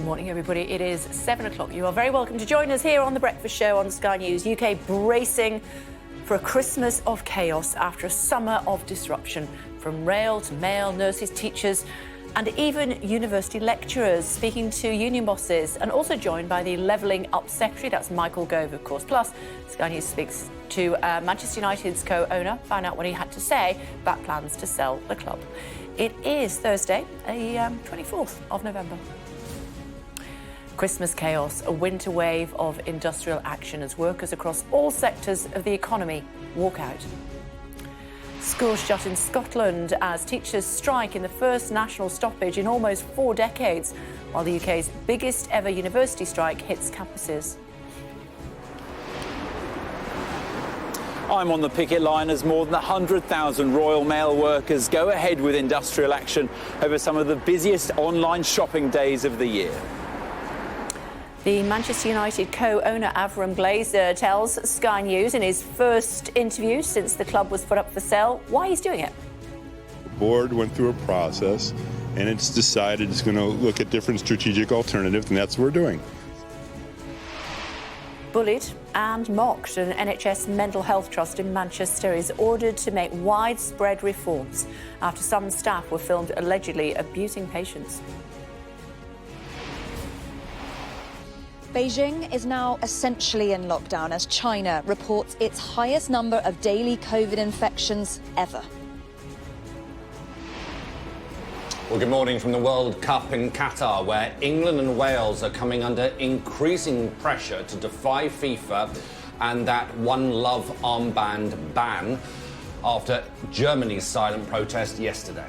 Morning, everybody. It is 7 o'clock. You are very welcome to join us here on The Breakfast Show on Sky News. UK bracing for a Christmas of chaos after a summer of disruption. From rail to mail, nurses, teachers and even university lecturers speaking to union bosses, and also joined by the Levelling Up Secretary, that's Michael Gove, of course. Plus, Sky News speaks to Manchester United's co-owner, find out what he had to say about plans to sell the club. It is Thursday, the 24th of November. Christmas chaos, a winter wave of industrial action as workers across all sectors of the economy walk out. Schools shut in Scotland as teachers strike in the first national stoppage in almost 4 decades, while the UK's biggest ever university strike hits campuses. I'm on the picket line as more than 100,000 Royal Mail workers go ahead with industrial action over some of the busiest online shopping days of the year. The Manchester United co-owner Avram Glazer tells Sky News in his first interview since the club was put up for sale why he's doing it. The board went through a process and it's decided it's going to look at different strategic alternatives, and that's what we're doing. Bullied and mocked, an NHS mental health trust in Manchester is ordered to make widespread reforms after some staff were filmed allegedly abusing patients. Beijing is now essentially in lockdown as China reports its highest number of daily COVID infections ever. Well, good morning from the World Cup in Qatar, where England and Wales are coming under increasing pressure to defy FIFA and that One Love armband ban after Germany's silent protest yesterday.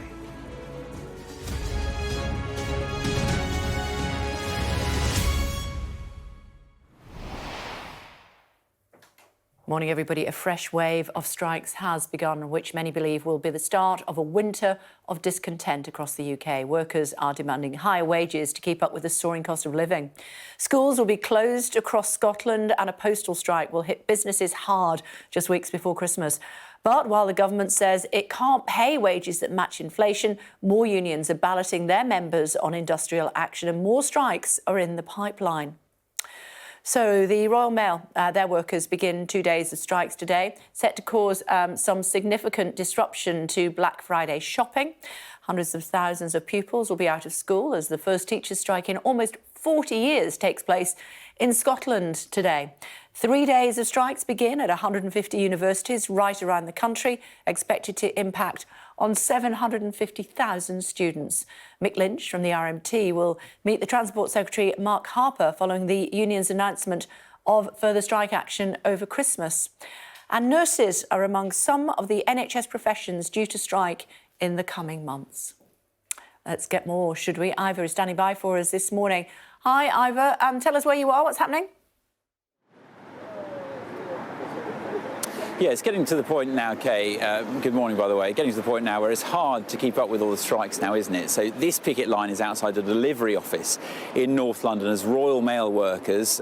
Morning, everybody. A fresh wave of strikes has begun, which many believe will be the start of a winter of discontent across the UK. Workers are demanding higher wages to keep up with the soaring cost of living. Schools will be closed across Scotland, and a postal strike will hit businesses hard just weeks before Christmas. But while the government says it can't pay wages that match inflation, more unions are balloting their members on industrial action, and more strikes are in the pipeline. So the Royal Mail, their workers begin 2 days of strikes today, set to cause some significant disruption to Black Friday shopping. Hundreds of thousands of pupils will be out of school as the first teachers' strike in almost 40 years takes place in Scotland today. 3 days of strikes begin at 150 universities right around the country, expected to impact on 750,000 students. Mick Lynch from the RMT will meet the Transport Secretary Mark Harper following the union's announcement of further strike action over Christmas. And nurses are among some of the NHS professions due to strike in the coming months. Let's get more, should we? Ivor is standing by for us this morning. Hi, Ivor. Tell us where you are. What's happening? Yeah, it's getting to the point now, Kay. Good morning, by the way. Getting to the point now where it's hard to keep up with all the strikes now, isn't it? So this picket line is outside the delivery office in North London as Royal Mail workers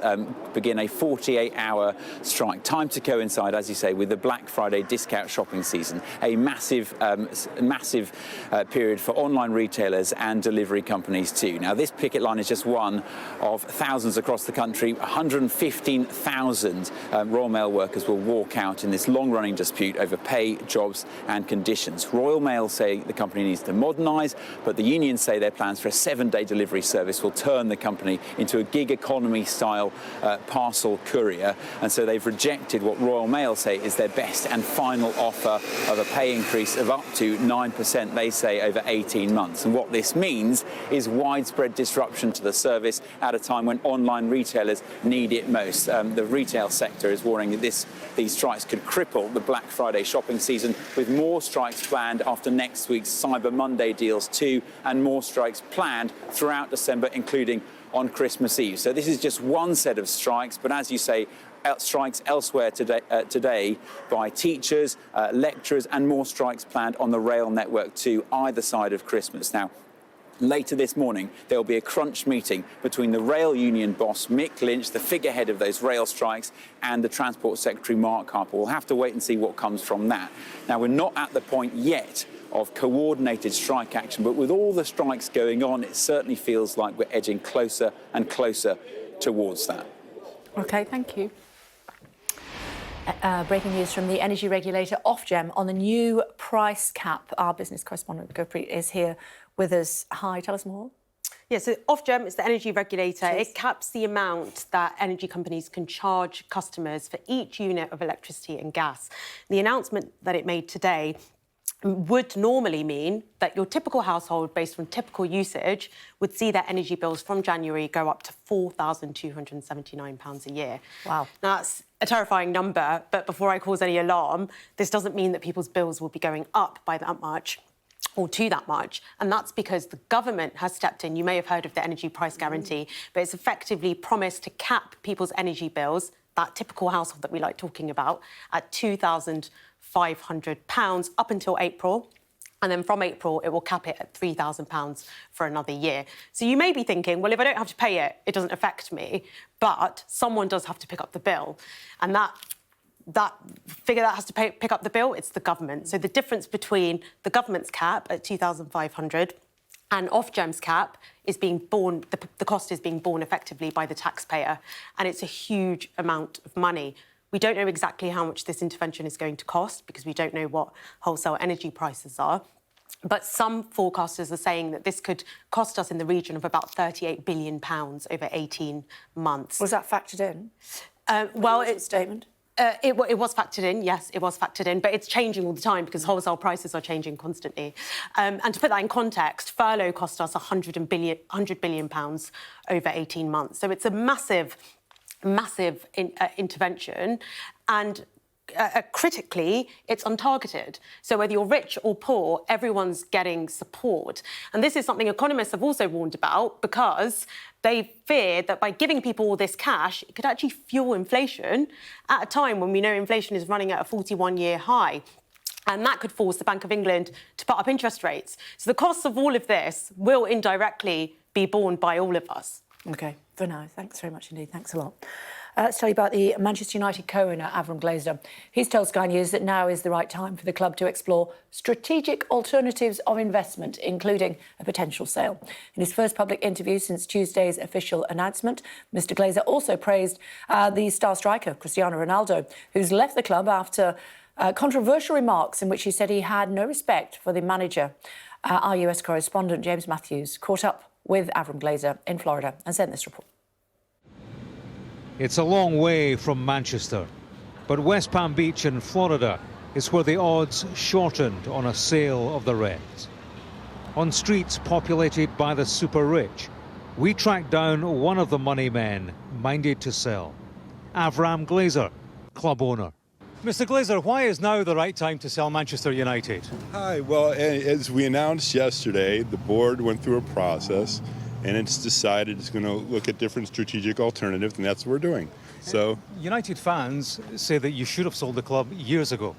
begin a 48-hour strike. Time to coincide, as you say, with the Black Friday discount shopping season, a massive period for online retailers and delivery companies too. Now, this picket line is just one of thousands across the country. 115,000 Royal Mail workers will walk out in this long-running dispute over pay, jobs and conditions. Royal Mail say the company needs to modernise, but the unions say their plans for a 7-day delivery service will turn the company into a gig economy style parcel courier, and so they've rejected what Royal Mail say is their best and final offer of a pay increase of up to 9%, they say, over 18 months. And what this means is widespread disruption to the service at a time when online retailers need it most. The retail sector is warning that these strikes could cripple the Black Friday shopping season, with more strikes planned after next week's Cyber Monday deals too, and more strikes planned throughout December, including on Christmas Eve. So this is just one set of strikes, but as you say, strikes elsewhere today by teachers, lecturers, and more strikes planned on the rail network too, either side of Christmas. Now, later this morning, there will be a crunch meeting between the rail union boss, Mick Lynch, the figurehead of those rail strikes, and the Transport Secretary, Mark Harper. We'll have to wait and see what comes from that. Now, we're not at the point yet of coordinated strike action. But with all the strikes going on, it certainly feels like we're edging closer and closer towards that. OK, thank you. Breaking news from the energy regulator Ofgem on the new price cap. Our business correspondent Gurpreet is here with us. Hi, tell us more. Yeah, so Ofgem is the energy regulator. Cheers. It caps the amount that energy companies can charge customers for each unit of electricity and gas. The announcement that it made today would normally mean that your typical household, based on typical usage, would see their energy bills from January go up to £4,279 a year. Wow. Now, that's a terrifying number, but before I cause any alarm, this doesn't mean that people's bills will be going up by that much or to that much, and that's because the government has stepped in. You may have heard of the energy price guarantee, but it's effectively promised to cap people's energy bills, that typical household that we like talking about, at £2,500 up until April. And then from April, it will cap it at £3,000 for another year. So you may be thinking, well, if I don't have to pay it, it doesn't affect me. But someone does have to pick up the bill. And that figure that has to pick up the bill, it's the government. So the difference between the government's cap at £2,500 and Ofgem's cap is being borne, the cost is being borne effectively by the taxpayer. And it's a huge amount of money. We don't know exactly how much this intervention is going to cost because we don't know what wholesale energy prices are. But some forecasters are saying that this could cost us in the region of about £38 billion over 18 months. Was that factored in? Well, it's a statement. It was factored in, yes, it was factored in, but it's changing all the time because wholesale prices are changing constantly. And to put that in context, furlough cost us £100 billion over 18 months. So it's a massive intervention, and critically, it's untargeted. So whether you're rich or poor, everyone's getting support. And this is something economists have also warned about because they fear that by giving people all this cash, it could actually fuel inflation at a time when we know inflation is running at a 41-year high. And that could force the Bank of England to put up interest rates. So the costs of all of this will indirectly be borne by all of us. OK, for now. Thanks very much indeed. Thanks a lot. Let's tell you about the Manchester United co-owner, Avram Glazer. He's told Sky News that now is the right time for the club to explore strategic alternatives of investment, including a potential sale. In his first public interview since Tuesday's official announcement, Mr Glazer also praised the star striker, Cristiano Ronaldo, who's left the club after controversial remarks in which he said he had no respect for the manager. Our US correspondent, James Matthews, caught up with Avram Glazer in Florida and sent this report. It's a long way from Manchester, but West Palm Beach in Florida is where the odds shortened on a sale of the Reds. On streets populated by the super rich, we tracked down one of the money men minded to sell, Avram Glazer, club owner. Mr Glazer, why is now the right time to sell Manchester United? Hi, well, as we announced yesterday, the board went through a process and it's decided it's going to look at different strategic alternatives, and that's what we're doing. So, United fans say that you should have sold the club years ago.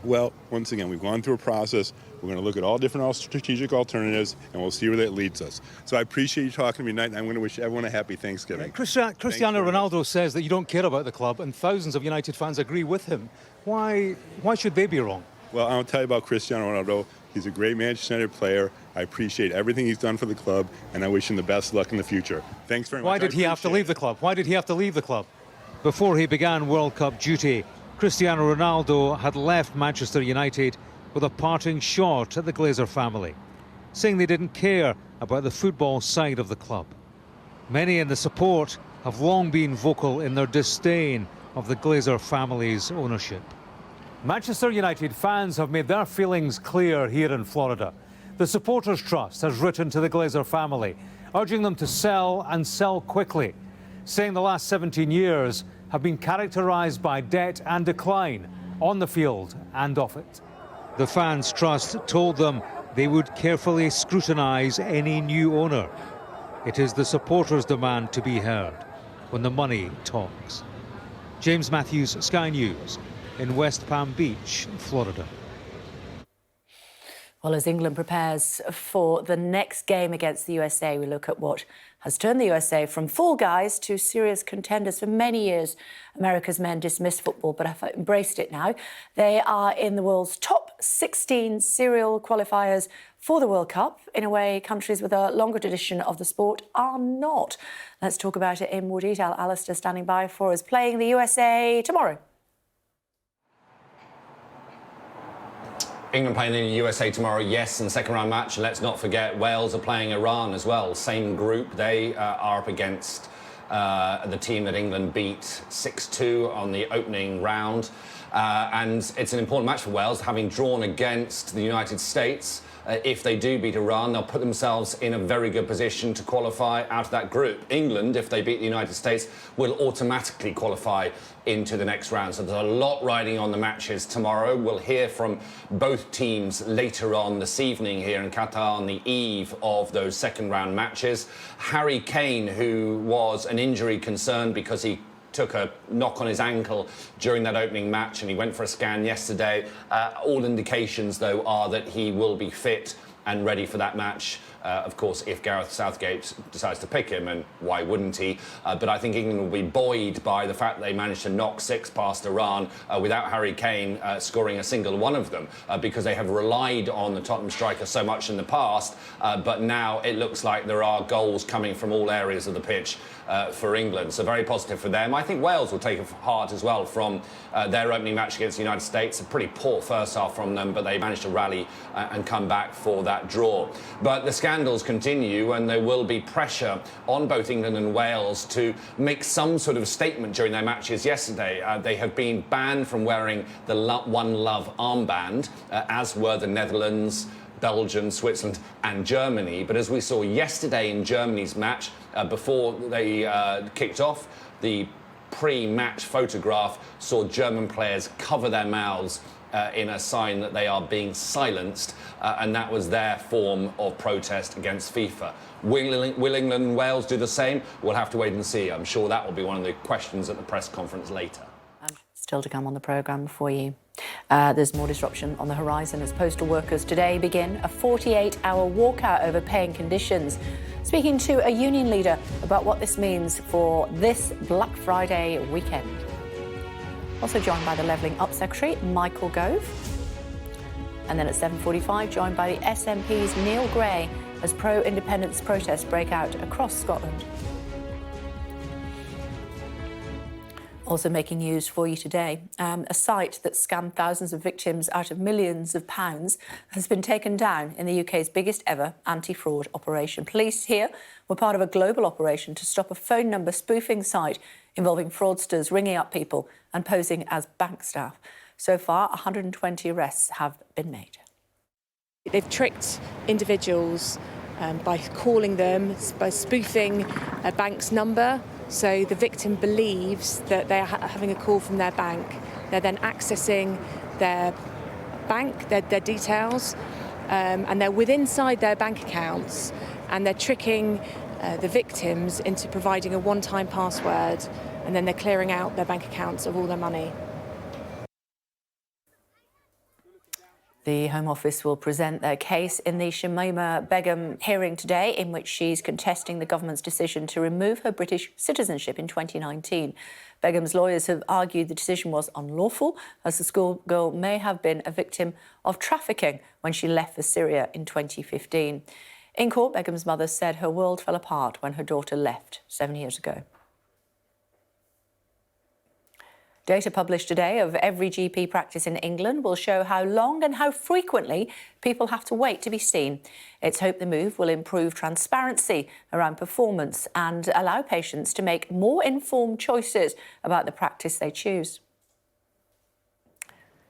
well, once again, we've gone through a process. We're going to look at all different strategic alternatives, and we'll see where that leads us. So I appreciate you talking to me tonight, and I'm going to wish everyone a happy Thanksgiving. Cristiano Ronaldo says that you don't care about the club, and thousands of United fans agree with him. Why should they be wrong? Well, I'll tell you about Cristiano Ronaldo. He's a great Manchester United player. I appreciate everything he's done for the club, and I wish him the best luck in the future. Thanks very much. Why did he have to leave the club? Why did he have to leave the club? Before he began World Cup duty, Cristiano Ronaldo had left Manchester United with a parting shot at the Glazer family, saying they didn't care about the football side of the club. Many in the support have long been vocal in their disdain of the Glazer family's ownership. Manchester United fans have made their feelings clear here in Florida. The Supporters Trust has written to the Glazer family, urging them to sell and sell quickly, saying the last 17 years have been characterised by debt and decline on the field and off it. The Fans Trust told them they would carefully scrutinise any new owner. It is the supporters' demand to be heard when the money talks. James Matthews, Sky News, in West Palm Beach, Florida. Well, as England prepares for the next game against the USA, we look at what has turned the USA from fall guys to serious contenders. For many years, America's men dismissed football, but have embraced it now. They are in the world's top 16 serial qualifiers for the World Cup in a way countries with a longer tradition of the sport are not. Let's talk about it in more detail. Alistair standing by for us, playing the USA tomorrow. England playing in the USA tomorrow, yes, in the second round match. And let's not forget, Wales are playing Iran as well. Same group. They are up against the team that England beat 6-2 on the opening round. And it's an important match for Wales, having drawn against the United States. If they do beat Iran, they'll put themselves in a very good position to qualify out of that group. England, if they beat the United States, will automatically qualify into the next round. So there's a lot riding on the matches tomorrow. We'll hear from both teams later on this evening here in Qatar on the eve of those second round matches. Harry Kane, who was an injury concern because he took a knock on his ankle during that opening match and he went for a scan yesterday. All indications, though, are that he will be fit and ready for that match. Of course, if Gareth Southgate decides to pick him, and why wouldn't he? But I think England will be buoyed by the fact that they managed to knock 6 past Iran without Harry Kane scoring a single one of them, because they have relied on the Tottenham striker so much in the past. But now it looks like there are goals coming from all areas of the pitch for England. So very positive for them. I think Wales will take heart as well from their opening match against the United States. A pretty poor first half from them, but they managed to rally and come back for that draw. But the scandals continue, and there will be pressure on both England and Wales to make some sort of statement during their matches yesterday. They have been banned from wearing the One Love armband, as were the Netherlands, Belgium, Switzerland and Germany. But as we saw yesterday in Germany's match, before they kicked off, the pre-match photograph saw German players cover their mouths in a sign that they are being silenced, and that was their form of protest against FIFA. Will England and Wales do the same? We'll have to wait and see. I'm sure that will be one of the questions at the press conference later. And still to come on the programme for you. There's more disruption on the horizon as postal workers today begin a 48-hour walkout over pay and conditions. Speaking to a union leader about what this means for this Black Friday weekend. Also joined by the Levelling Up Secretary, Michael Gove. And then at 7:45, joined by the SNP's Neil Gray as pro-independence protests break out across Scotland. Also making news for you today, a site that scammed thousands of victims out of millions of pounds has been taken down in the UK's biggest ever anti-fraud operation. Police here were part of a global operation to stop a phone number spoofing site involving fraudsters ringing up people and posing as bank staff. So far, 120 arrests have been made. They've tricked individuals by calling them, by spoofing a bank's number. So the victim believes that they're having a call from their bank. They're then accessing their bank, their details, and they're inside their bank accounts, and they're tricking the victims into providing a one-time password, and then they're clearing out their bank accounts of all their money. The Home Office will present their case in the Shamima Begum hearing today, in which she's contesting the government's decision to remove her British citizenship in 2019. Begum's lawyers have argued the decision was unlawful, as the schoolgirl may have been a victim of trafficking when she left for Syria in 2015. In court, Begum's mother said her world fell apart when her daughter left 7 years ago. Data published today of every GP practice in England will show how long and how frequently people have to wait to be seen. It's hoped the move will improve transparency around performance and allow patients to make more informed choices about the practice they choose.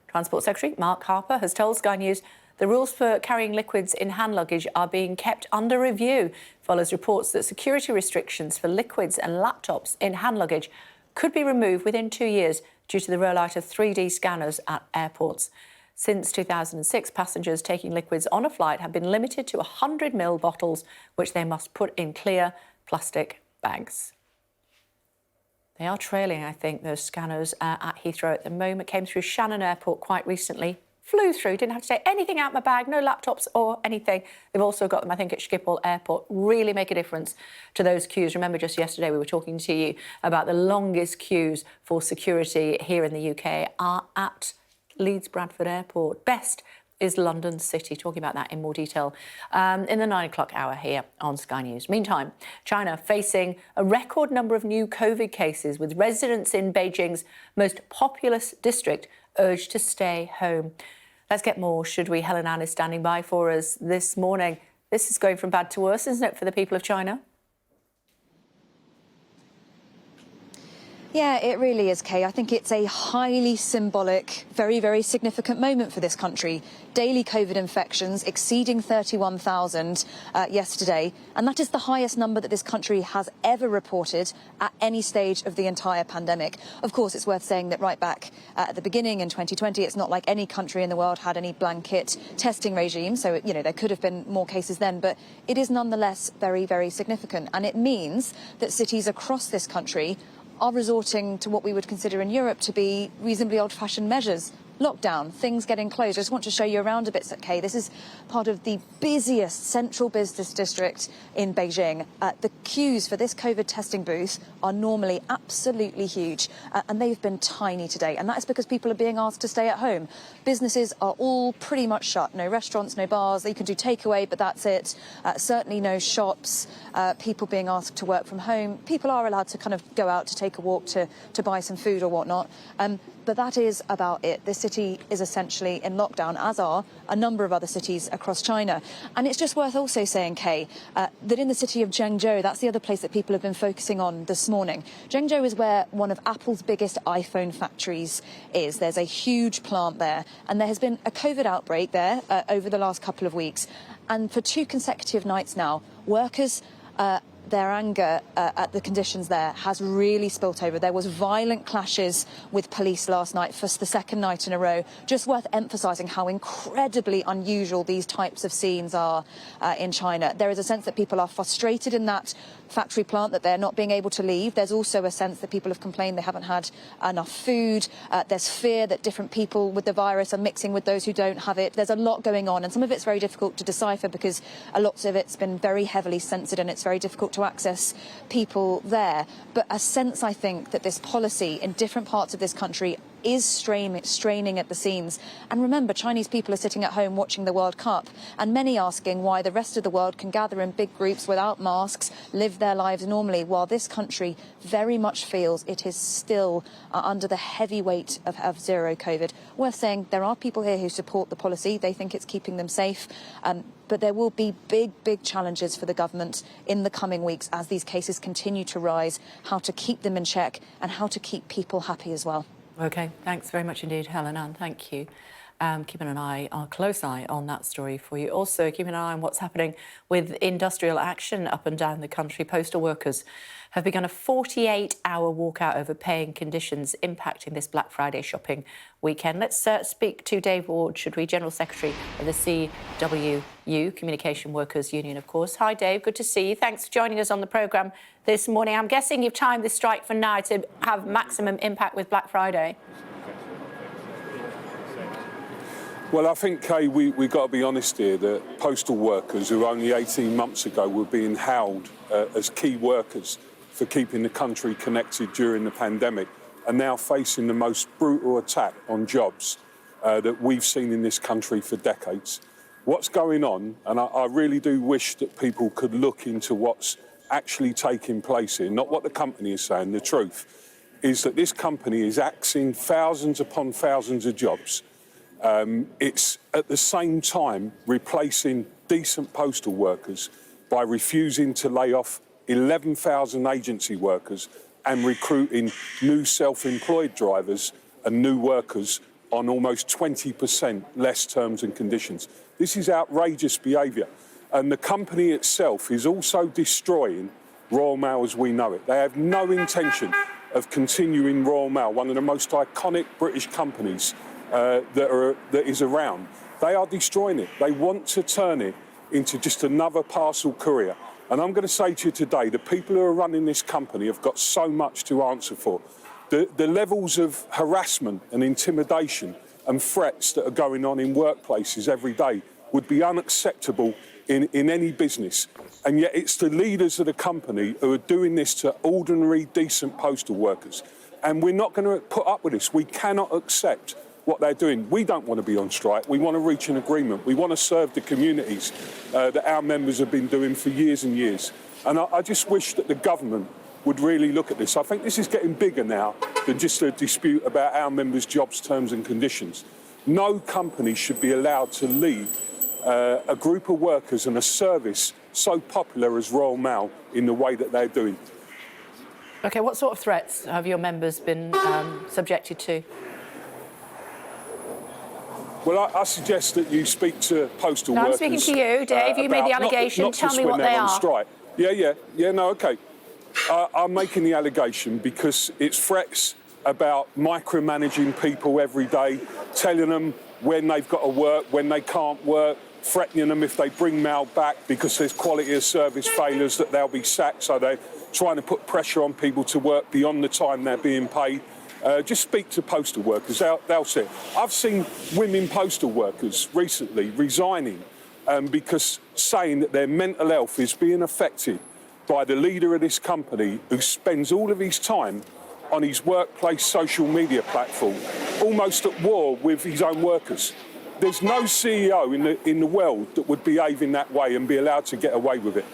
Transport Secretary Mark Harper has told Sky News the rules for carrying liquids in hand luggage are being kept under review. Follows reports that security restrictions for liquids and laptops in hand luggage could be removed within 2 years due to the rollout of 3D scanners at airports. Since 2006, passengers taking liquids on a flight have been limited to 100ml bottles, which they must put in clear plastic bags. They are trailing, I think, those scanners at Heathrow at the moment. Came through Shannon Airport quite recently. Flew through, didn't have to take anything out of my bag, no laptops or anything. They've also got them, I think, at Schiphol Airport. Really make a difference to those queues. Remember, just yesterday we were talking to you about the longest queues for security here in the UK are at Leeds Bradford Airport. Best is London City. Talking about that in more detail in the 9 o'clock hour here on Sky News. Meantime, China facing a record number of new COVID cases, with residents in Beijing's most populous district urged to stay home. Let's get more, should we? Helen Ann is standing by for us this morning. This is going from bad to worse, isn't it, for the people of China? Yeah, it really is, Kay. I think it's a highly symbolic, very, very significant moment for this country. Daily COVID infections exceeding 31,000 yesterday, and that is the highest number that this country has ever reported at any stage of the entire pandemic. Of course, it's worth saying that right back at the beginning in 2020, it's not like any country in the world had any blanket testing regime, so, you know, there could have been more cases then, but it is nonetheless very, very significant. And it means that cities across this country are resorting to what we would consider in Europe to be reasonably old-fashioned measures. Lockdown, things getting closed. I just want to show you around a bit, Kay. This is part of the busiest central business district in Beijing. The queues for this COVID testing booth are normally absolutely huge, and they've been tiny today. And that is because people are being asked to stay at home. Businesses are all pretty much shut. No restaurants, no bars. You can do takeaway, but that's it. Certainly no shops. People being asked to work from home. People are allowed to kind of go out to take a walk to buy some food or whatnot. But that is about it. This city is essentially in lockdown, as are a number of other cities across China. And it's just worth also saying, Kay, that in the city of Zhengzhou, that's the other place that people have been focusing on this morning. Zhengzhou is where one of Apple's biggest iPhone factories is. There's a huge plant there. And there has been a COVID outbreak there over the last couple of weeks. And for 2 consecutive nights now, workers their anger at the conditions there has really spilt over. There was violent clashes with police last night for the second night in a row. Just worth emphasising how incredibly unusual these types of scenes are in China. There is a sense that people are frustrated in that factory plant, that they're not being able to leave. There's also a sense that people have complained they haven't had enough food. There's fear that different people with the virus are mixing with those who don't have it. There's a lot going on, and some of it's very difficult to decipher because a lot of it's been very heavily censored, and it's very difficult to access people there. But a sense, I think, that this policy in different parts of this country is straining at the seams. And remember, Chinese people are sitting at home watching the World Cup, and many asking why the rest of the world can gather in big groups without masks, live their lives normally, while this country very much feels it is still under the heavy weight of zero COVID. Worth saying, there are people here who support the policy. They think it's keeping them safe. But there will be big challenges for the government in the coming weeks as these cases continue to rise, how to keep them in check and how to keep people happy as well. OK, thanks very much indeed, Helen Ann. Thank you. Keeping a close eye on that story for you. Also, keeping an eye on what's happening with industrial action up and down the country. Postal workers have begun a 48-hour walkout over pay and conditions impacting this Black Friday shopping weekend. Let's speak to Dave Ward, should we, General Secretary of the CWU, Communication Workers Union, of course. Hi, Dave. Good to see you. Thanks for joining us on the programme this morning. I'm guessing you've timed this strike for now to have maximum impact with Black Friday. Well, I think, Kay, we've got to be honest here that postal workers who only 18 months ago were being hailed as key workers for keeping the country connected during the pandemic are now facing the most brutal attack on jobs that we've seen in this country for decades. What's going on, and I really do wish that people could look into what's actually taking place here, not what the company is saying. The truth is that this company is axing thousands upon thousands of jobs. It's at the same time replacing decent postal workers by refusing to lay off 11,000 agency workers and recruiting new self-employed drivers and new workers on almost 20% less terms and conditions. This is outrageous behaviour. And the company itself is also destroying Royal Mail as we know it. They have no intention of continuing Royal Mail, one of the most iconic British companies that is around. They are destroying it. They want to turn it into just another parcel courier. And I'm going to say to you today, the people who are running this company have got so much to answer for. The levels of harassment and intimidation and threats that are going on in workplaces every day would be unacceptable in any business. And yet it's the leaders of the company who are doing this to ordinary, decent postal workers. And we're not going to put up with this. We cannot accept what they're doing. We don't want to be on strike. We want to reach an agreement. We want to serve the communities that our members have been doing for years and years. And I just wish that the government would really look at this. I think this is getting bigger now than just a dispute about our members' jobs, terms and conditions. No company should be allowed to lead a group of workers and a service so popular as Royal Mail in the way that they're doing. OK, what sort of threats have your members been subjected to? Well, I suggest that you speak to postal workers. I'm speaking to you, Dave. You made the allegation. Not Tell me when what they're they on are. Strike. Yeah, no, OK. I'm making the allegation because it's threats about micromanaging people every day, telling them when they've got to work, when they can't work, threatening them if they bring mail back because there's quality of service failures that they'll be sacked. So they're trying to put pressure on people to work beyond the time they're being paid. Just speak to postal workers. They'll say. I've seen women postal workers recently resigning because saying that their mental health is being affected by the leader of this company who spends all of his time on his workplace social media platform, almost at war with his own workers. There's no CEO in the world that would behave in that way and be allowed to get away with it.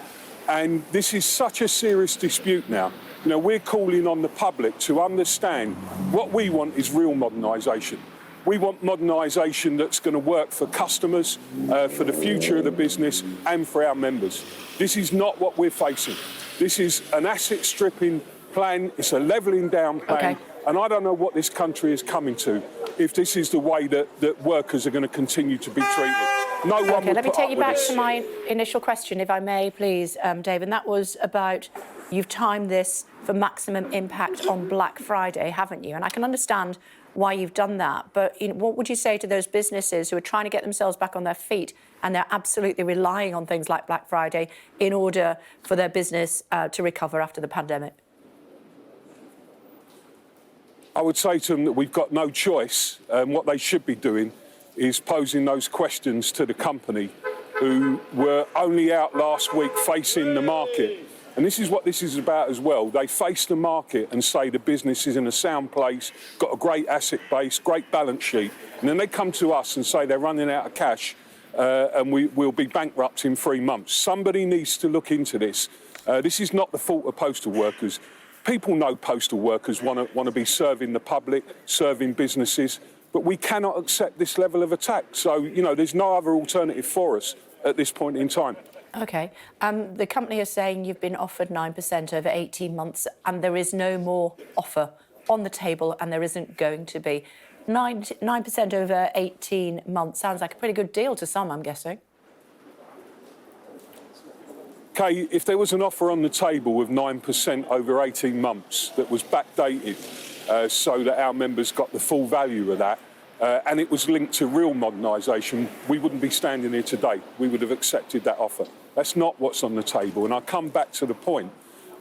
And this is such a serious dispute now. You know, we're calling on the public to understand what we want is real modernisation. We want modernisation that's going to work for customers, for the future of the business and for our members. This is not what we're facing. This is an asset stripping plan. It's a levelling down plan. Okay. And I don't know what this country is coming to if this is the way that workers are going to continue to be treated. No one OK, would let me put take up you with back this. to my initial question, if I may, please, Dave, and that was about you've timed this for maximum impact on Black Friday, haven't you? And I can understand why you've done that, but what would you say to those businesses who are trying to get themselves back on their feet and they're absolutely relying on things like Black Friday in order for their business to recover after the pandemic? I would say to them that we've got no choice. What they should be doing is posing those questions to the company who were only out last week facing the market. And this is what this is about as well. They face the market and say the business is in a sound place, got a great asset base, great balance sheet. And then they come to us and say they're running out of cash and we'll be bankrupt in 3 months. Somebody needs to look into this. This is not the fault of postal workers. People know postal workers want to be serving the public, serving businesses, but we cannot accept this level of attack. So, you know, there's no other alternative for us at this point in time. OK. The company is saying you've been offered 9% over 18 months and there is no more offer on the table and there isn't going to be. 9% over 18 months sounds like a pretty good deal to some, I'm guessing. Kay, if there was an offer on the table with 9% over 18 months that was backdated so that our members got the full value of that, and it was linked to real modernisation, we wouldn't be standing here today. We would have accepted that offer. That's not what's on the table. And I come back to the point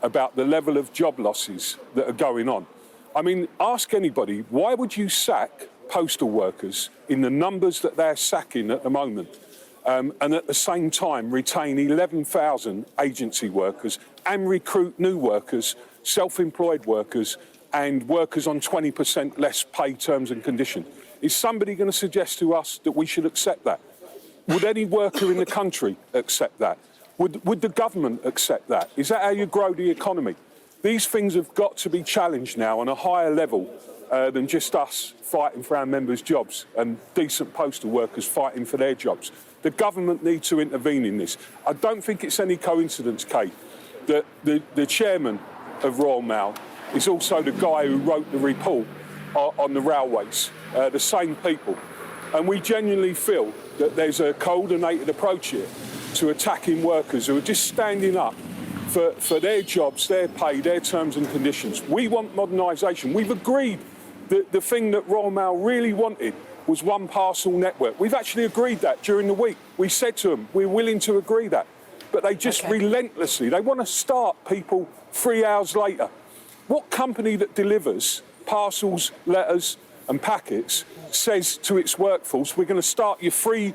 about the level of job losses that are going on. I mean, ask anybody, why would you sack postal workers in the numbers that they're sacking at the moment? And at the same time retain 11,000 agency workers and recruit new workers, self-employed workers and workers on 20% less pay terms and conditions. Is somebody going to suggest to us that we should accept that? Would any worker in the country accept that? Would the government accept that? Is that how you grow the economy? These things have got to be challenged now on a higher level than just us fighting for our members' jobs and decent postal workers fighting for their jobs. The government needs to intervene in this. I don't think it's any coincidence, Kate, that the chairman of Royal Mail is also the guy who wrote the report on the railways, the same people. And we genuinely feel that there's a coordinated approach here to attacking workers who are just standing up for their jobs, their pay, their terms and conditions. We want modernisation. We've agreed that the thing that Royal Mail really wanted was one parcel network. We've actually agreed that during the week. We said to them, we're willing to agree that. But they just relentlessly, they want to start people 3 hours later. What company that delivers parcels, letters and packets says to its workforce, we're going to start you three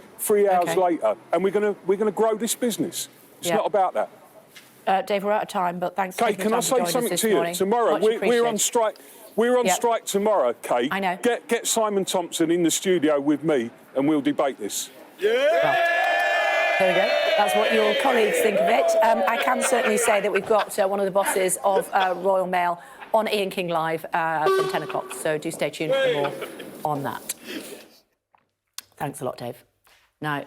hours later and we're going to grow this business? It's not about that. Dave, we're out of time, but thanks for Kate, taking can the I time to say join us something this to you? morning. Tomorrow, Much we're on appreciated. strike. We're on Yep. strike tomorrow, Kate. I know. Get Simon Thompson in the studio with me and we'll debate this. Well, there we go. That's what your colleagues think of it. I can certainly say that we've got one of the bosses of Royal Mail on Ian King Live from 10 o'clock, so do stay tuned for more on that. Thanks a lot, Dave. Now,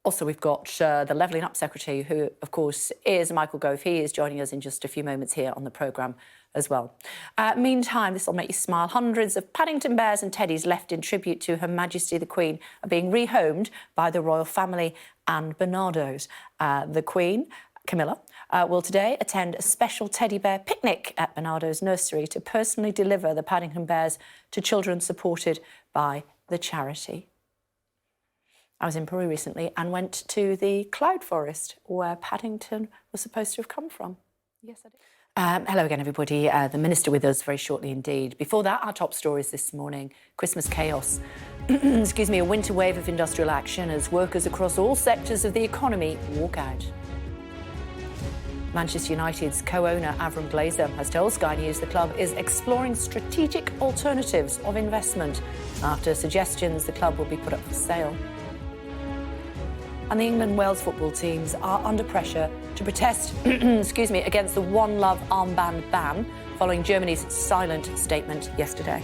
also we've got the Levelling Up Secretary, who, of course, is Michael Gove. He is joining us in just a few moments here on the programme as well. Meantime, this will make you smile. Hundreds of Paddington bears and teddies left in tribute to Her Majesty the Queen are being rehomed by the royal family and Bernardos. The Queen, Camilla, will today attend a special teddy bear picnic at Bernardo's nursery to personally deliver the Paddington bears to children supported by the charity. I was in Peru recently and went to the cloud forest where Paddington was supposed to have come from. Yes, I did. Hello again, everybody. The Minister with us very shortly indeed. Before that, our top stories this morning. Christmas chaos. Excuse me, a winter wave of industrial action as workers across all sectors of the economy walk out. Manchester United's co-owner Avram Glazer has told Sky News the club is exploring strategic alternatives of investment after suggestions the club will be put up for sale. And the England-Wales football teams are under pressure to protest excuse me, against the One Love armband ban following Germany's silent statement yesterday.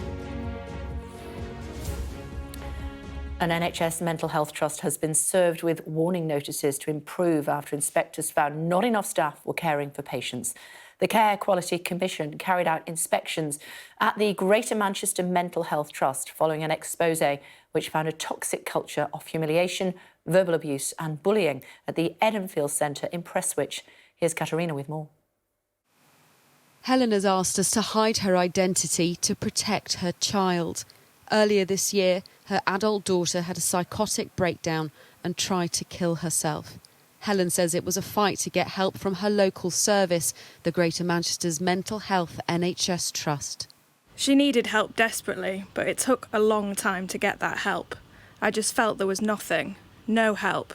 An NHS mental health trust has been served with warning notices to improve after inspectors found not enough staff were caring for patients. The Care Quality Commission carried out inspections at the Greater Manchester Mental Health Trust following an expose which found a toxic culture of humiliation, verbal abuse and bullying at the Edenfield Centre in Prestwich. Here's Katerina with more. Helen has asked us to hide her identity to protect her child. Earlier this year, her adult daughter had a psychotic breakdown and tried to kill herself. Helen says it was a fight to get help from her local service, the Greater Manchester's Mental Health NHS Trust. She needed help desperately, but it took a long time to get that help. I just felt there was nothing, no help.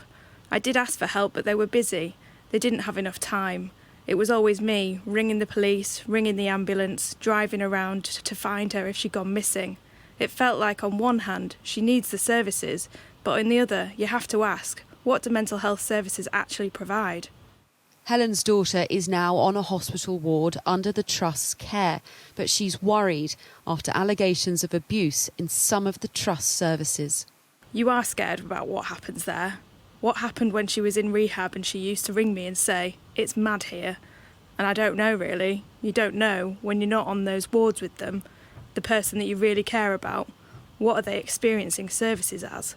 I did ask for help, but they were busy. They didn't have enough time. It was always me, ringing the police, ringing the ambulance, driving around to find her if she'd gone missing. It felt like on one hand, she needs the services, but on the other, you have to ask, what do mental health services actually provide? Helen's daughter is now on a hospital ward under the Trust's care, but she's worried after allegations of abuse in some of the Trust's services. You are scared about what happens there. What happened when she was in rehab and she used to ring me and say, it's mad here. And I don't know really. You don't know when you're not on those wards with them, the person that you really care about. What are they experiencing services as?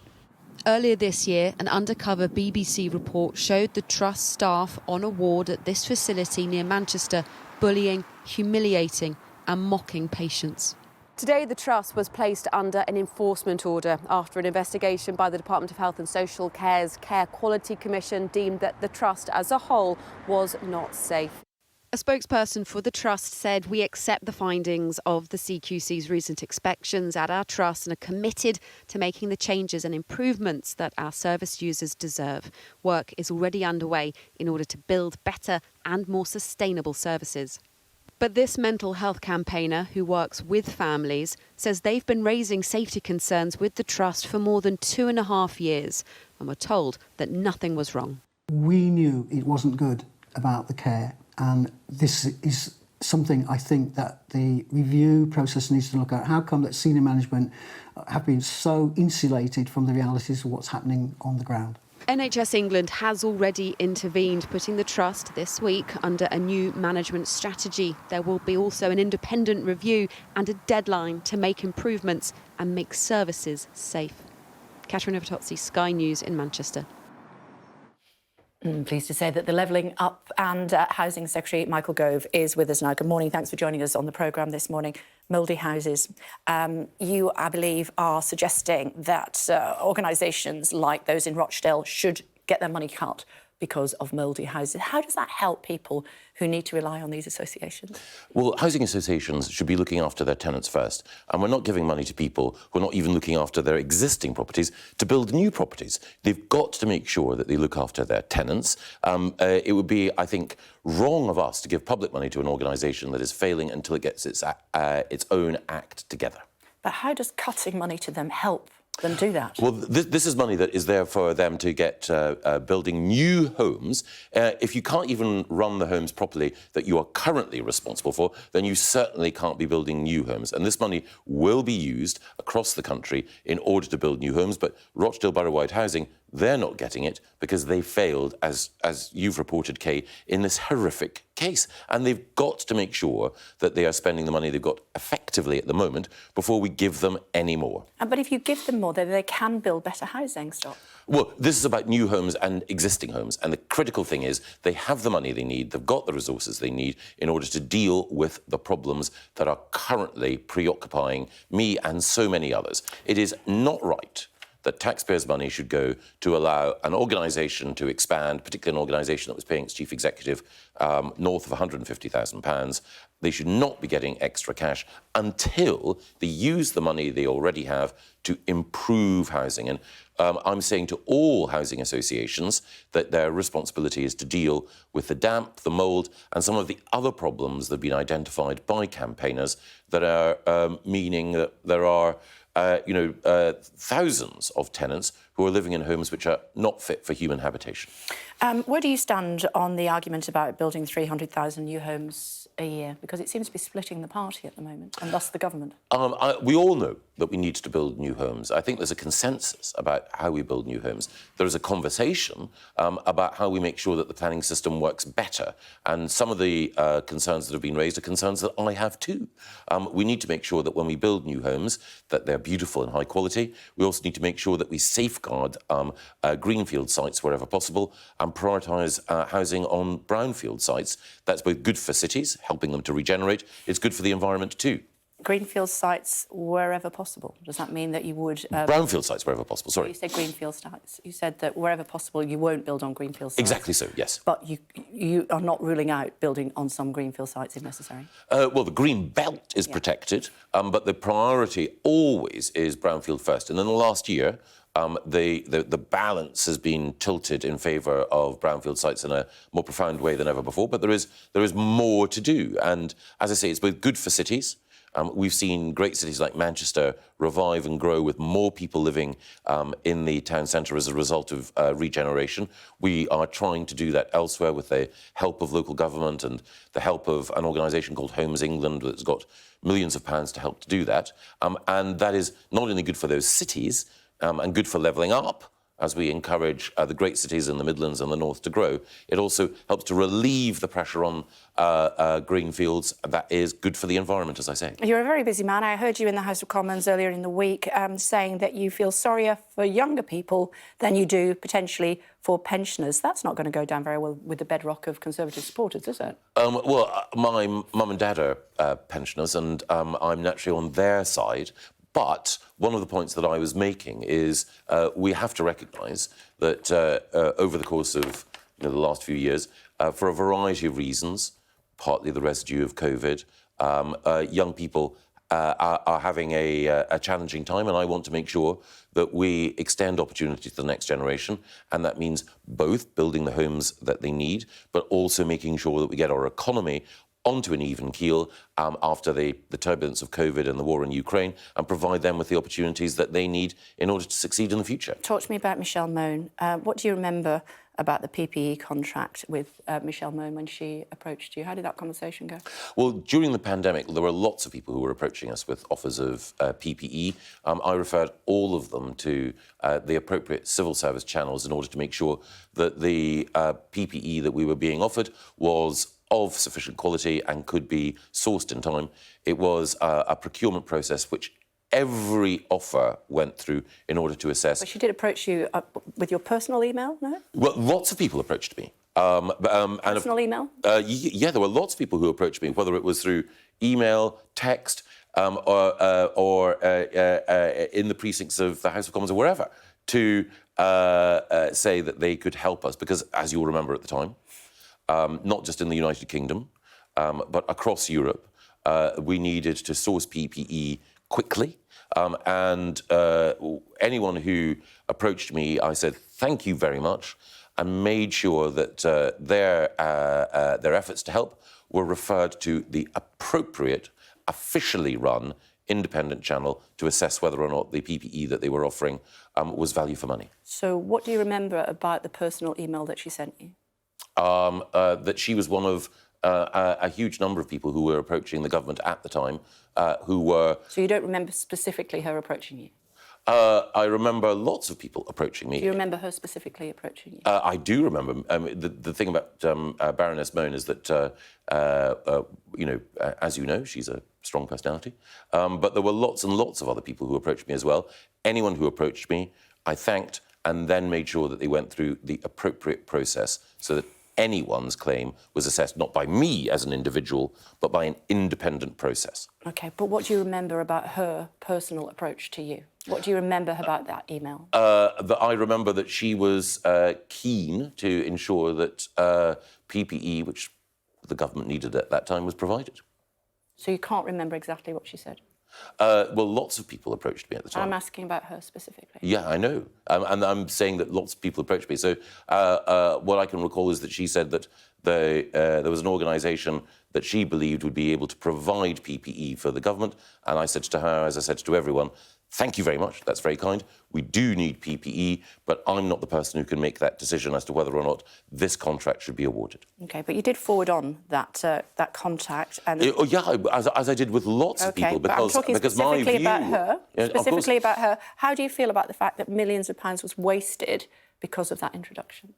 Earlier this year, an undercover BBC report showed the Trust staff on a ward at this facility near Manchester bullying, humiliating and mocking patients. Today, the Trust was placed under an enforcement order after an investigation by the Department of Health and Social Care's Care Quality Commission deemed that the Trust as a whole was not safe. A spokesperson for the Trust said, we accept the findings of the CQC's recent inspections at our Trust and are committed to making the changes and improvements that our service users deserve. Work is already underway in order to build better and more sustainable services. But this mental health campaigner who works with families says they've been raising safety concerns with the Trust for more than 2.5 years and were told that nothing was wrong. We knew it wasn't good about the care, and this is something I think that the review process needs to look at. How come that senior management have been so insulated from the realities of what's happening on the ground? NHS England has already intervened, putting the Trust this week under a new management strategy. There will be also an independent review and a deadline to make improvements and make services safe. Katerina Vitozzi, Sky News in Manchester. Pleased to say that the Levelling Up and Housing Secretary Michael Gove is with us now. Good morning. Thanks for joining us on the programme this morning. Mouldy houses. You, I believe, are suggesting that organisations like those in Rochdale should get their money cut because of mouldy houses. How does that help people who need to rely on these associations? Well, housing associations should be looking after their tenants first. And we're not giving money to people who are not even looking after their existing properties to build new properties. They've got to make sure that they look after their tenants. It would be, I think, wrong of us to give public money to an organisation that is failing until it gets its own act together. But how does cutting money to them help them do that? Well, this is money that is there for them to get building new homes. If you can't even run the homes properly that you are currently responsible for, then you certainly can't be building new homes. And this money will be used across the country in order to build new homes. But Rochdale Borough-wide Housing, they're not getting it because they failed, as you've reported, Kay, in this horrific case. And they've got to make sure that they are spending the money they've got effectively at the moment before we give them any more. But if you give them more, then they can build better housing stock. Well, this is about new homes and existing homes. And the critical thing is they have the money they need, they've got the resources they need in order to deal with the problems that are currently preoccupying me and so many others. It is not right that taxpayers' money should go to allow an organisation to expand, particularly an organisation that was paying its chief executive north of £150,000. They should not be getting extra cash until they use the money they already have to improve housing. And I'm saying to all housing associations that their responsibility is to deal with the damp, the mould, and some of the other problems that have been identified by campaigners that are meaning that there are thousands of tenants who are living in homes which are not fit for human habitation. Where do you stand on the argument about building 300,000 new homes a year? Because it seems to be splitting the party at the moment, and thus the government. We all know that we need to build new homes. I think there's a consensus about how we build new homes. There is a conversation about how we make sure that the planning system works better. And some of the concerns that have been raised are concerns that I have too. We need to make sure that when we build new homes, that they're beautiful and high quality. We also need to make sure that we safeguard greenfield sites wherever possible and prioritise housing on brownfield sites. That's both good for cities, helping them to regenerate. It's good for the environment too. Greenfield sites wherever possible. Does that mean that you would... brownfield sites wherever possible, sorry. You said greenfield sites. You said that wherever possible you won't build on greenfield sites. Exactly so, yes. But you are not ruling out building on some greenfield sites if necessary? Well, the green belt is protected, but the priority always is brownfield first. And in the last year, the balance has been tilted in favour of brownfield sites in a more profound way than ever before. But there is more to do. And as I say, it's both good for cities. We've seen great cities like Manchester revive and grow with more people living in the town centre as a result of regeneration. We are trying to do that elsewhere with the help of local government and the help of an organisation called Homes England that's got millions of pounds to help to do that. And that is not only good for those cities and good for levelling up, as we encourage the great cities in the Midlands and the North to grow, it also helps to relieve the pressure on green fields. That is good for the environment, as I say. You're a very busy man. I heard you in the House of Commons earlier in the week saying that you feel sorrier for younger people than you do, potentially, for pensioners. That's not going to go down very well with the bedrock of Conservative supporters, is it? Well, my mum and dad are pensioners, and I'm naturally on their side. But one of the points that I was making is we have to recognise that over the course of the last few years, for a variety of reasons, partly the residue of COVID, young people are having a challenging time, and I want to make sure that we extend opportunity to the next generation, and that means both building the homes that they need, but also making sure that we get our economy onto an even keel after the turbulence of COVID and the war in Ukraine, and provide them with the opportunities that they need in order to succeed in the future. Talk to me about Michelle Mone. What do you remember about the PPE contract with Michelle Mone when she approached you? How did that conversation go? Well, during the pandemic, there were lots of people who were approaching us with offers of PPE. I referred all of them to the appropriate civil service channels in order to make sure that the PPE that we were being offered was of sufficient quality and could be sourced in time. It was a procurement process which every offer went through in order to assess. But she did approach you with your personal email, no? Well, lots of people approached me. Personal email? Yeah, there were lots of people who approached me, whether it was through email, text, or in the precincts of the House of Commons or wherever, to say that they could help us, because, as you'll remember at the time, not just in the United Kingdom, but across Europe, we needed to source PPE quickly. And anyone who approached me, I said, thank you very much, and made sure that their efforts to help were referred to the appropriate, officially run, independent channel to assess whether or not the PPE that they were offering was value for money. So what do you remember about the personal email that she sent you? That she was one of a huge number of people who were approaching the government at the time, who were... So you don't remember specifically her approaching you? I remember lots of people approaching me. Do you remember her specifically approaching you? I do remember. The thing about Baroness Moan is that, you know, as you know, she's a strong personality. But there were lots and lots of other people who approached me as well. Anyone who approached me, I thanked and then made sure that they went through the appropriate process so that anyone's claim was assessed not by me as an individual, but by an independent process. OK, but what do you remember about her personal approach to you? What do you remember about that email? I remember that she was keen to ensure that PPE, which the government needed at that time, was provided. So you can't remember exactly what she said? Well, lots of people approached me at the time. I'm asking about her specifically. Yeah, I know. And I'm saying that lots of people approached me. So what I can recall is that she said that there was an organisation that she believed would be able to provide PPE for the government. And I said to her, as I said to everyone, thank you very much, that's very kind. We do need PPE, but I'm not the person who can make that decision as to whether or not this contract should be awarded. OK, but you did forward on that contact. And... yeah, as I did with lots of people, because, but I'm talking my view... about her. Specifically about her. How do you feel about the fact that millions of pounds was wasted because of that introduction?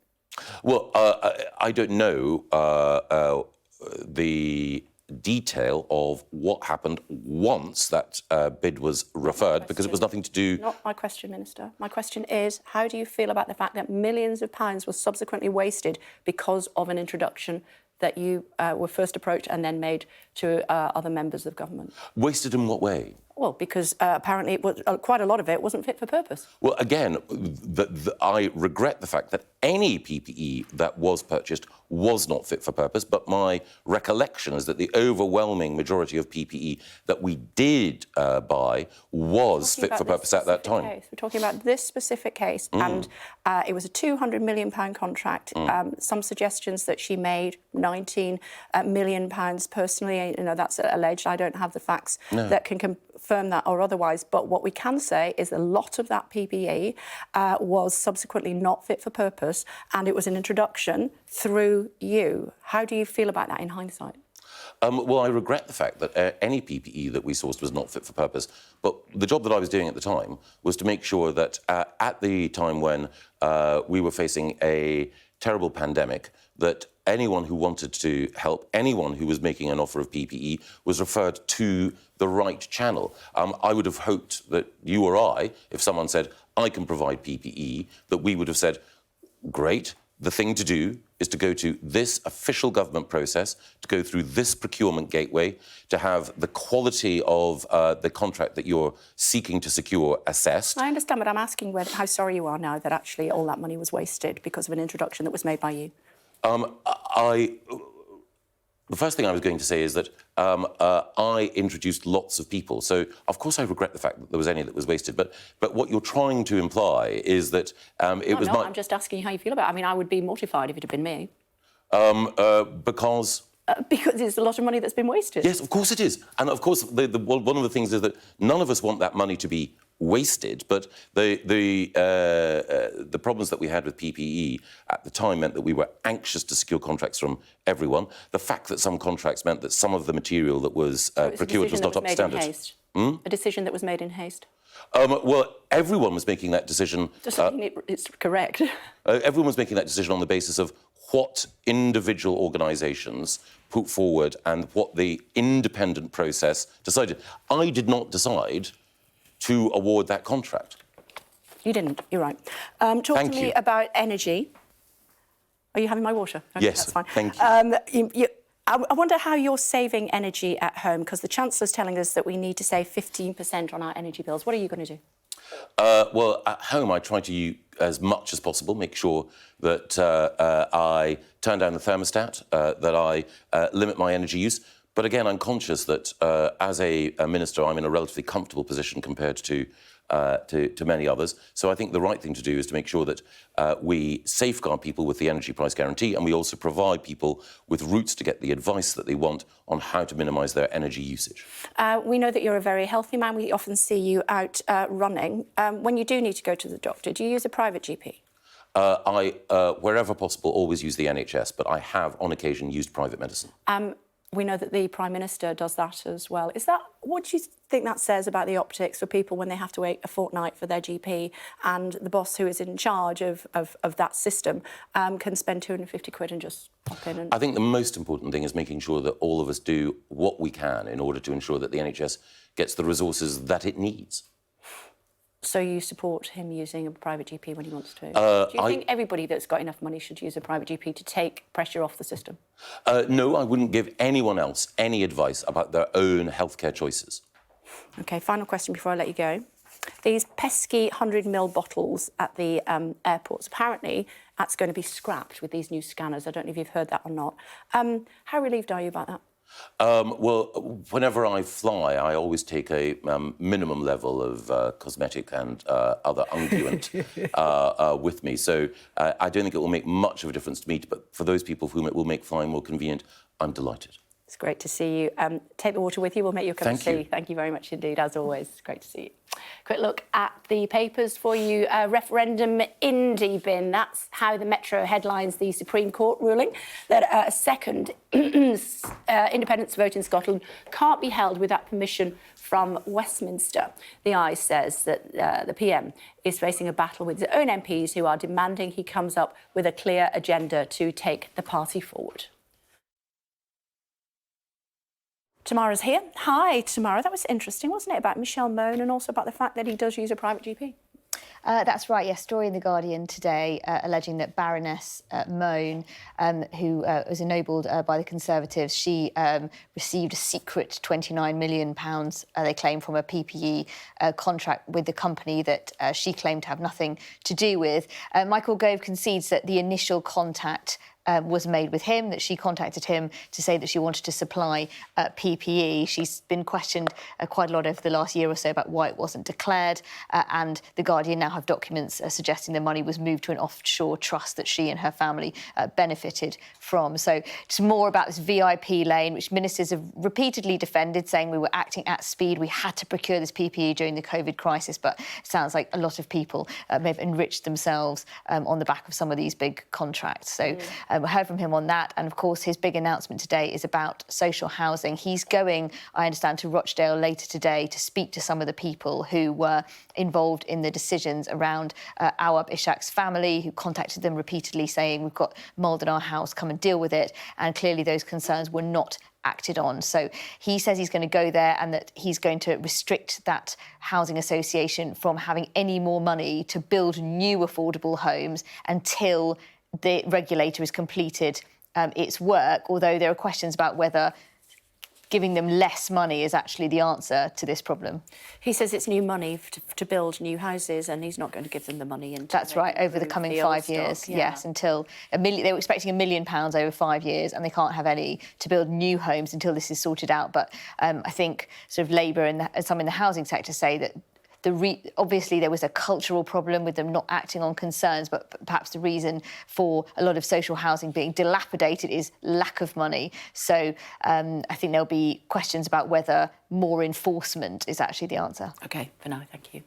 Well, I don't know the detail of what happened once that bid was referred, because it was nothing to do... Not my question, Minister. My question is, how do you feel about the fact that millions of pounds was subsequently wasted because of an introduction that you were first approached and then made to other members of government? Wasted in what way? Well, because apparently it was, quite a lot of it wasn't fit for purpose. Well, again, I regret the fact that any PPE that was purchased was not fit for purpose, but my recollection is that the overwhelming majority of PPE that we did buy was fit for purpose at that time. We're talking about this specific case, and it was a £200 million contract. Some suggestions that she made, £19 million personally, you know, that's alleged. I don't have the facts that can confirm that or otherwise, but what we can say is a lot of that PPE was subsequently not fit for purpose, and it was an introduction through you. How do you feel about that in hindsight? Well, I regret the fact that any PPE that we sourced was not fit for purpose, but the job that I was doing at the time was to make sure that at the time when we were facing a terrible pandemic, that anyone who wanted to help, anyone who was making an offer of PPE, was referred to the right channel. I would have hoped that you or I, if someone said, I can provide PPE, that we would have said, great, the thing to do is to go to this official government process, to go through this procurement gateway, to have the quality of the contract that you're seeking to secure assessed. I understand, but I'm asking how sorry you are now that actually all that money was wasted because of an introduction that was made by you. The first thing I was going to say is that I introduced lots of people, so of course I regret the fact that there was any that was wasted, but what you're trying to imply is that it was I'm just asking how you feel about it. I mean, I would be mortified if it had been me. Because... because it's a lot of money that's been wasted. Yes, of course it is. And of course, one of the things is that none of us want that money to be wasted, but the problems that we had with PPE at the time meant that we were anxious to secure contracts from everyone. The fact that some contracts meant that some of the material that was procured was not up to standards. A decision that was made in haste? Well, everyone was making that decision... Just saying it's correct. Everyone was making that decision on the basis of what individual organisations put forward and what the independent process decided. I did not decide to award that contract. You didn't, you're right. Talk to me about energy. Are you having my water? Okay, yes, that's fine. Thank you. I wonder how you're saving energy at home, because the Chancellor's telling us that we need to save 15% on our energy bills. What are you going to do? Well, at home, I try to as much as possible, make sure that I turn down the thermostat, that I limit my energy use. But again, I'm conscious that as a minister, I'm in a relatively comfortable position compared to many others. So I think the right thing to do is to make sure that we safeguard people with the energy price guarantee, and we also provide people with routes to get the advice that they want on how to minimise their energy usage. We know that you're a very healthy man. We often see you out running. When you do need to go to the doctor, do you use a private GP? I, wherever possible, always use the NHS, but I have, on occasion, used private medicine. We know that the Prime Minister does that as well. What do you think that says about the optics for people when they have to wait a fortnight for their GP and the boss who is in charge of that system can spend 250 quid and just pop in? I think the most important thing is making sure that all of us do what we can in order to ensure that the NHS gets the resources that it needs. So you support him using a private GP when he wants to? Do you think everybody that's got enough money should use a private GP to take pressure off the system? No, I wouldn't give anyone else any advice about their own healthcare choices. OK, final question before I let you go. These pesky 100ml bottles at the airports, apparently that's going to be scrapped with these new scanners. I don't know if you've heard that or not. How relieved are you about that? Well, whenever I fly, I always take a minimum level of cosmetic and other unguent with me. So I don't think it will make much of a difference to me, but for those people for whom it will make flying more convenient, I'm delighted. It's great to see you. Take the water with you. We'll make you a cup of tea. Thank you. Thank you very much indeed, as always. It's great to see you. Quick look at the papers for you. Referendum indie bin. That's how the Metro headlines the Supreme Court ruling that a second independence vote in Scotland can't be held without permission from Westminster. The Eye says that the PM is facing a battle with his own MPs who are demanding he comes up with a clear agenda to take the party forward. Tamara's here. Hi, Tamara. That was interesting, wasn't it, about Michelle Mone and also about the fact that he does use a private GP? That's right, yes. Story in The Guardian today alleging that Baroness Mone, who was ennobled by the Conservatives, she received a secret £29 million, they claim, from a PPE contract with the company that she claimed to have nothing to do with. Michael Gove concedes that the initial contact was made with him, that she contacted him to say that she wanted to supply PPE. She's been questioned quite a lot over the last year or so about why it wasn't declared, and The Guardian now have documents suggesting the money was moved to an offshore trust that she and her family benefited from. So it's more about this VIP lane, which ministers have repeatedly defended, saying we were acting at speed, we had to procure this PPE during the COVID crisis, but it sounds like a lot of people may have enriched themselves on the back of some of these big contracts. So we heard from him on that, and of course his big announcement today is about social housing. He's going, I understand, to Rochdale later today to speak to some of the people who were involved in the decisions around Awab Ishaq's family, who contacted them repeatedly saying, we've got mould in our house, come and deal with it, and clearly those concerns were not acted on. So he says he's going to go there and that he's going to restrict that housing association from having any more money to build new affordable homes until the regulator has completed its work, although there are questions about whether giving them less money is actually the answer to this problem. He says it's new money to build new houses, and he's not going to give them the money until that's right, over the coming 5 years. Yeah. Yes, until they were expecting £1 million over 5 years, and they can't have any to build new homes until this is sorted out. But I think sort of Labour and some in the housing sector say that obviously there was a cultural problem with them not acting on concerns, but perhaps the reason for a lot of social housing being dilapidated is lack of money. So I think there'll be questions about whether more enforcement is actually the answer. OK, for now, thank you.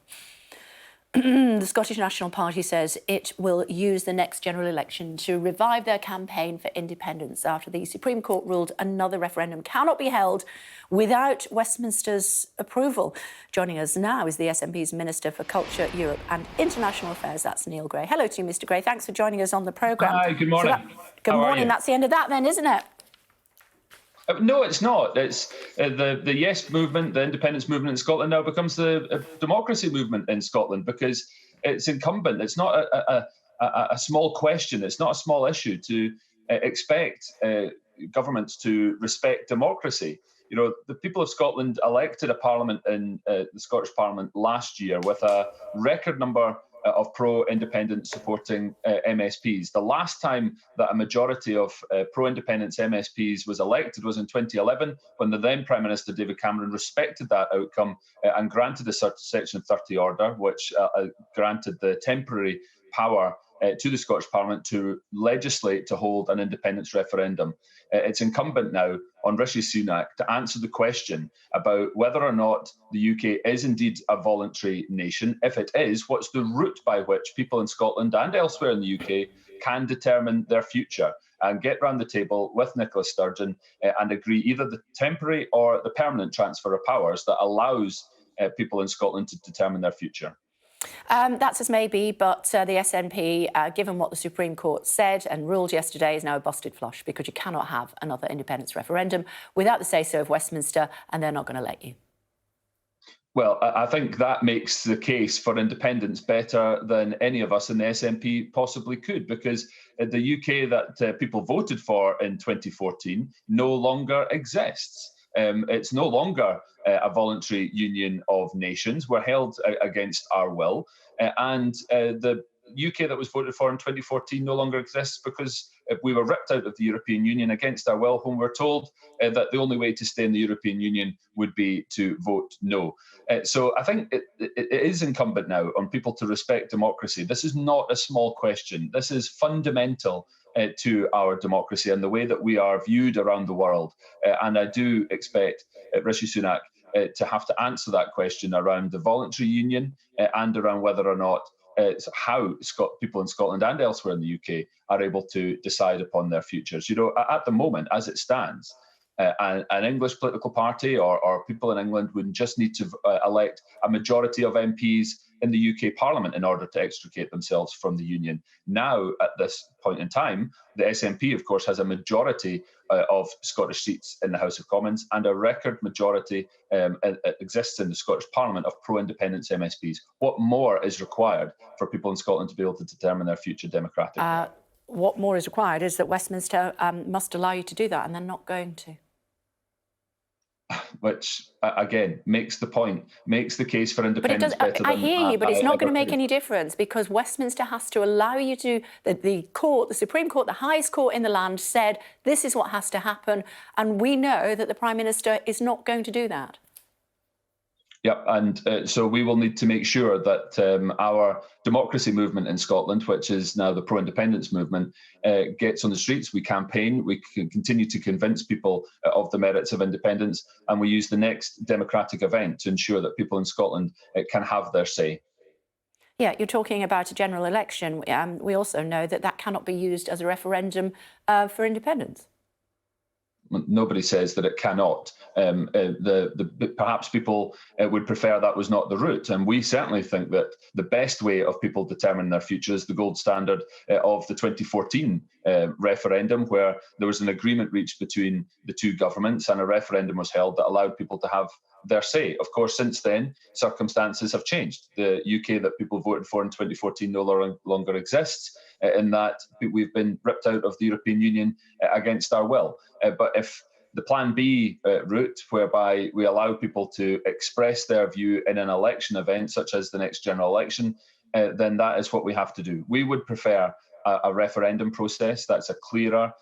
The Scottish National Party says it will use the next general election to revive their campaign for independence after the Supreme Court ruled another referendum cannot be held without Westminster's approval. Joining us now is the SNP's Minister for Culture, Europe and International Affairs. That's Neil Gray. Hello to you, Mr Gray. Thanks for joining us on the programme. Hi, good morning. Good morning. That's the end of that then, isn't it? No, it's not. It's the Yes movement, the independence movement in Scotland now becomes the democracy movement in Scotland, because it's incumbent. It's not a small question. It's not a small issue to expect governments to respect democracy. You know, the people of Scotland elected a parliament in the Scottish Parliament last year with a record number of pro-independence supporting MSPs. The last time that a majority of pro-independence MSPs was elected was in 2011, when the then Prime Minister David Cameron respected that outcome and granted a Section 30 order, which granted the temporary power to the Scottish Parliament to legislate to hold an independence referendum. It's incumbent now on Rishi Sunak to answer the question about whether or not the UK is indeed a voluntary nation. If it is, what's the route by which people in Scotland and elsewhere in the UK can determine their future and get round the table with Nicola Sturgeon and agree either the temporary or the permanent transfer of powers that allows people in Scotland to determine their future. That's as maybe, but the SNP, given what the Supreme Court said and ruled yesterday, is now a busted flush, because you cannot have another independence referendum without the say-so of Westminster, and they're not going to let you. Well, I think that makes the case for independence better than any of us in the SNP possibly could, because the UK that people voted for in 2014 no longer exists. It's no longer a voluntary union of nations. We're held against our will. And the UK that was voted for in 2014 no longer exists because we were ripped out of the European Union against our will when we were told that the only way to stay in the European Union would be to vote no. So I think it is incumbent now on people to respect democracy. This is not a small question. This is fundamental to our democracy and the way that we are viewed around the world. And I do expect Rishi Sunak to have to answer that question around the voluntary union and around whether or not how people in Scotland and elsewhere in the UK are able to decide upon their futures. You know, at the moment, as it stands, an English political party or people in England would just need to elect a majority of MPs in the UK Parliament in order to extricate themselves from the Union. Now, at this point in time, the SNP, of course, has a majority of Scottish seats in the House of Commons, and a record majority exists in the Scottish Parliament of pro-independence MSPs. What more is required for people in Scotland to be able to determine their future democratically? What more is required is that Westminster must allow you to do that, and they're not going to. Which, again, makes the case for independence better than... I hear you, but it's not going to make any difference, because Westminster has to allow you to... The court, the Supreme Court, the highest court in the land, said this is what has to happen, and we know that the Prime Minister is not going to do that. Yep, and so we will need to make sure that our democracy movement in Scotland, which is now the pro-independence movement, gets on the streets. We campaign, we can continue to convince people of the merits of independence, and we use the next democratic event to ensure that people in Scotland can have their say. Yeah, you're talking about a general election. We also know that that cannot be used as a referendum for independence. Nobody says that it cannot. Perhaps people would prefer that was not the route. And we certainly think that the best way of people determining their future is the gold standard of the 2014 referendum, where there was an agreement reached between the two governments and a referendum was held that allowed people to have their say. Of course, since then, circumstances have changed. The UK that people voted for in 2014 no longer exists, in that we've been ripped out of the European Union against our will. But if the Plan B route, whereby we allow people to express their view in an election event, such as the next general election, then that is what we have to do. We would prefer a referendum process. That's a clearer,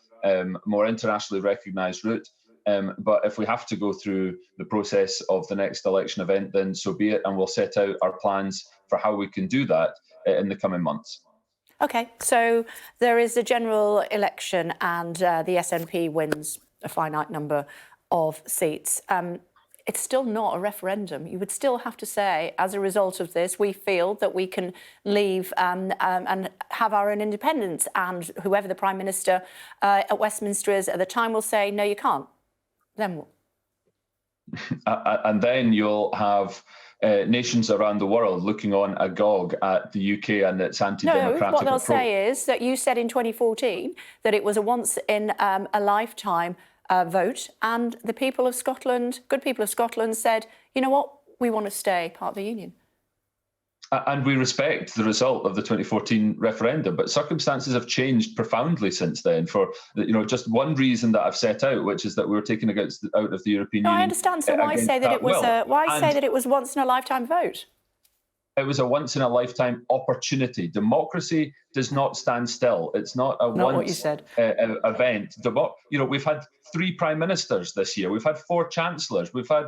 more internationally recognised route. But if we have to go through the process of the next election event, then so be it, and we'll set out our plans for how we can do that in the coming months. OK, so there is a general election and the SNP wins a finite number of seats. It's still not a referendum. You would still have to say, as a result of this, we feel that we can leave and have our own independence. And whoever the Prime Minister at Westminster is at the time will say, no, you can't. Then what? And then you'll have nations around the world looking on agog at the UK and its anti-democratic approach. No, what they'll approach. say is that you said in 2014 that it was a once-in-a-lifetime vote, and the people of Scotland, good people of Scotland, said, you know what, we want to stay part of the Union. And we respect the result of the 2014 referendum, but circumstances have changed profoundly since then. For just one reason that I've set out, which is that we were taken out of the European Union. I understand. So why say that it was? Why say that it was once in a lifetime vote? It was a once-in-a-lifetime opportunity. Democracy does not stand still. It's not a Not what you said. event. We've had 3 prime ministers this year. We've had 4 chancellors. We've had,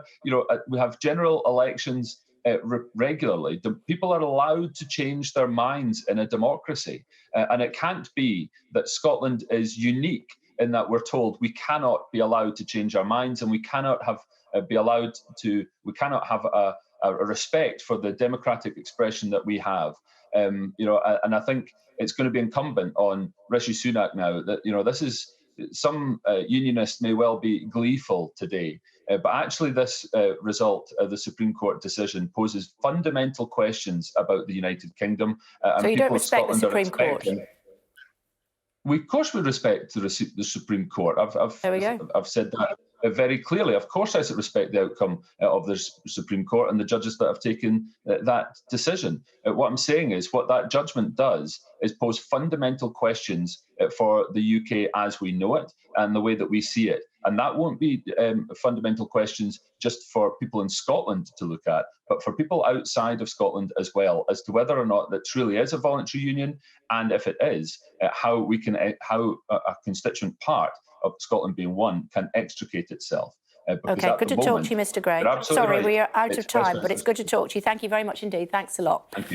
we have general elections regularly. People are allowed to change their minds in a democracy, and it can't be that Scotland is unique in that we're told we cannot be allowed to change our minds, and we cannot have a respect for the democratic expression that we have. And I think it's going to be incumbent on Rishi Sunak now that, this is, some unionists may well be gleeful today, but actually this result of the Supreme Court decision poses fundamental questions about the United Kingdom. So you don't respect the Supreme Court? Of course we respect the Supreme Court. I've said that very clearly. Of course I respect the outcome of the Supreme Court and the judges that have taken that decision. What I'm saying is what that judgment does is pose fundamental questions for the UK as we know it and the way that we see it. And that won't be fundamental questions just for people in Scotland to look at, but for people outside of Scotland as well, as to whether or not that truly is a voluntary union, and if it is, how a constituent part of Scotland being one can extricate itself. Okay, good to talk to you, Mr. Gray. Sorry, right. we are out of time, but it's good to talk to you. Thank you very much indeed. Thanks a lot. Thank you.